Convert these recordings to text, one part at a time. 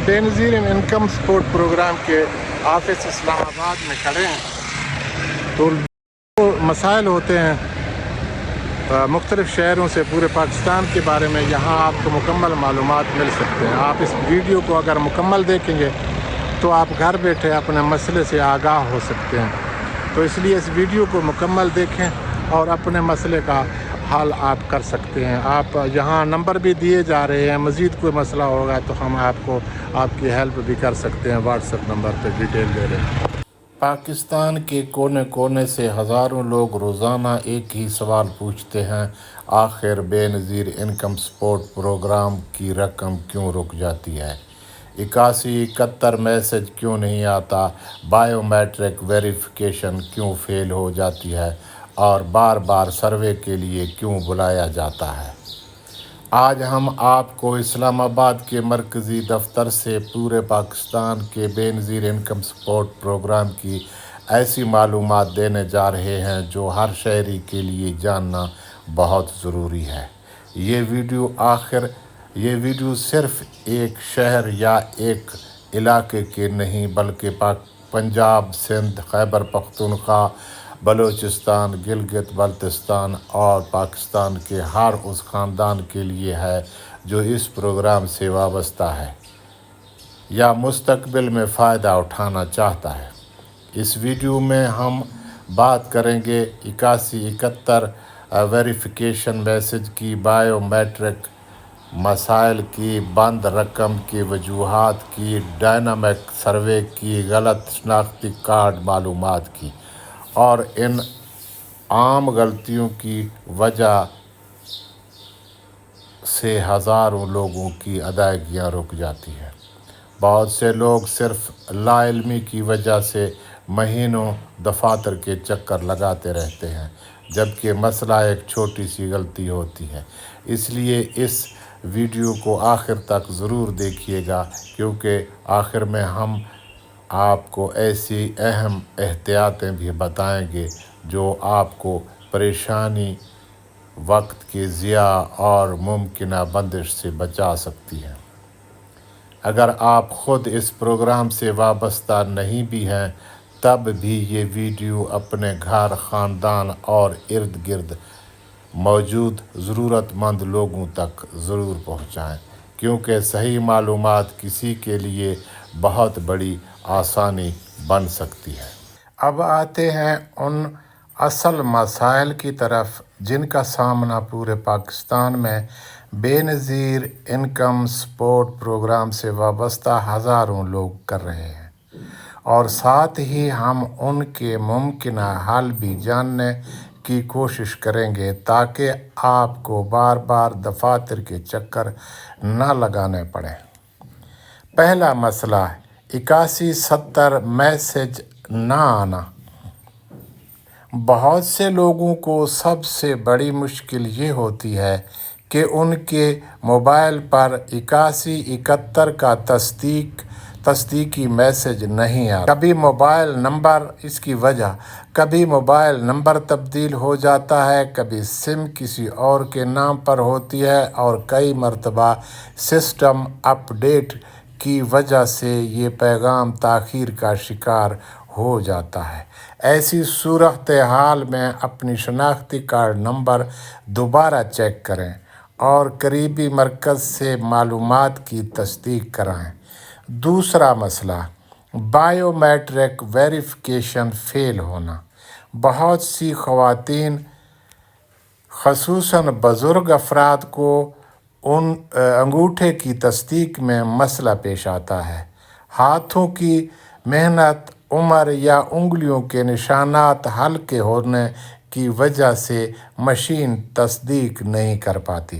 Benazir income support programme کے office اسلام آباد میں کھڑے ہیں تو مسائل ہوتے ہیں مختلف شہروں سے پورے پاکستان کے بارے میں یہاں آپ کو مکمل معلومات مل سکتے ہیں۔ آپ اس ویڈیو کو اگر مکمل دیکھیں گے تو آپ گھر بیٹھے اپنے مسئلے سے آگاہ ہو سکتے ہیں، تو اس لیے اس ویڈیو کو مکمل دیکھیں اور اپنے مسئلے کا حل آپ کر سکتے ہیں۔ آپ یہاں نمبر بھی دیے جا رہے ہیں، مزید کوئی مسئلہ ہوگا تو ہم آپ کی ہیلپ بھی کر سکتے ہیں۔ واٹس ایپ نمبر پہ ڈیٹیل دے رہے ہیں۔ پاکستان کے کونے کونے سے ہزاروں لوگ روزانہ ایک ہی سوال پوچھتے ہیں، آخر بے نظیر انکم سپورٹ پروگرام کی رقم کیوں رک جاتی ہے؟ 8171 میسج کیوں نہیں آتا؟ بائیو میٹرک ویریفیکیشن کیوں فیل ہو جاتی ہے اور بار بار سروے کے لیے کیوں بلایا جاتا ہے؟ آج ہم آپ کو اسلام آباد کے مرکزی دفتر سے پورے پاکستان کے بے نظیر انکم سپورٹ پروگرام کی ایسی معلومات دینے جا رہے ہیں جو ہر شہری کے لیے جاننا بہت ضروری ہے۔ یہ ویڈیو صرف ایک شہر یا ایک علاقے کے نہیں بلکہ پنجاب، سندھ، خیبر پختونخوا، بلوچستان، گلگت بلتستان اور پاکستان کے ہر اس خاندان کے لیے ہے جو اس پروگرام سے وابستہ ہے یا مستقبل میں فائدہ اٹھانا چاہتا ہے۔ اس ویڈیو میں ہم بات کریں گے 8171 ویریفیکیشن میسج کی، بائیو میٹرک مسائل کی، بند رقم کی وجوہات کی، ڈائنامک سروے کی، غلط شناختی کارڈ معلومات کی اور ان عام غلطیوں کی وجہ سے ہزاروں لوگوں کی ادائیگیاں رک جاتی ہیں۔ بہت سے لوگ صرف لا علمی کی وجہ سے مہینوں دفاتر کے چکر لگاتے رہتے ہیں جبکہ مسئلہ ایک چھوٹی سی غلطی ہوتی ہے۔ اس لیے اس ویڈیو کو آخر تک ضرور دیکھیے گا کیونکہ آخر میں ہم آپ کو ایسی اہم احتیاطیں بھی بتائیں گے جو آپ کو پریشانی، وقت کی ضیاع اور ممکنہ بندش سے بچا سکتی ہیں۔ اگر آپ خود اس پروگرام سے وابستہ نہیں بھی ہیں تب بھی یہ ویڈیو اپنے گھر، خاندان اور ارد گرد موجود ضرورت مند لوگوں تک ضرور پہنچائیں کیونکہ صحیح معلومات کسی کے لیے بہت بڑی آسانی بن سکتی ہے۔ اب آتے ہیں ان اصل مسائل کی طرف جن کا سامنا پورے پاکستان میں بے نظیر انکم سپورٹ پروگرام سے وابستہ ہزاروں لوگ کر رہے ہیں، اور ساتھ ہی ہم ان کے ممکنہ حل بھی جاننے کی کوشش کریں گے تاکہ آپ کو بار بار دفاتر کے چکر نہ لگانے پڑیں۔ پہلا مسئلہ 8170 میسج نہ آنا۔ بہت سے لوگوں کو سب سے بڑی مشکل یہ ہوتی ہے کہ ان کے موبائل پر 8171 کا تصدیقی میسج نہیں آتا۔ کبھی موبائل نمبر اس کی وجہ، کبھی موبائل نمبر تبدیل ہو جاتا ہے، کبھی سم کسی اور کے نام پر ہوتی ہے اور کئی مرتبہ سسٹم اپ ڈیٹ کی وجہ سے یہ پیغام تاخیر کا شکار ہو جاتا ہے۔ ایسی صورتحال میں اپنی شناختی کارڈ نمبر دوبارہ چیک کریں اور قریبی مرکز سے معلومات کی تصدیق کرائیں۔ دوسرا مسئلہ بائیو میٹرک ویریفیکیشن فیل ہونا۔ بہت سی خواتین خصوصاً بزرگ افراد کو انگوٹھے کی تصدیق میں مسئلہ پیش آتا ہے۔ ہاتھوں کی محنت، عمر یا انگلیوں کے نشانات ہلکے ہونے کی وجہ سے مشین تصدیق نہیں کر پاتی۔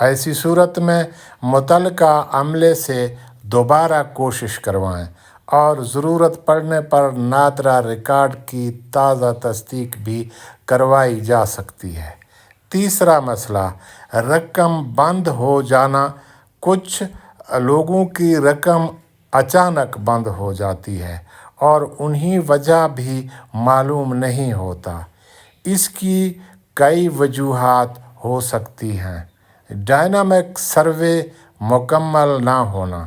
ایسی صورت میں متعلقہ عملے سے دوبارہ کوشش کروائیں اور ضرورت پڑنے پر نادرہ ریکارڈ کی تازہ تصدیق بھی کروائی جا سکتی ہے۔ تیسرا مسئلہ رقم بند ہو جانا۔ کچھ لوگوں کی رقم اچانک بند ہو جاتی ہے اور انہیں وجہ بھی معلوم نہیں ہوتا۔ اس کی کئی وجوہات ہو سکتی ہیں: ڈائنامک سروے مکمل نہ ہونا،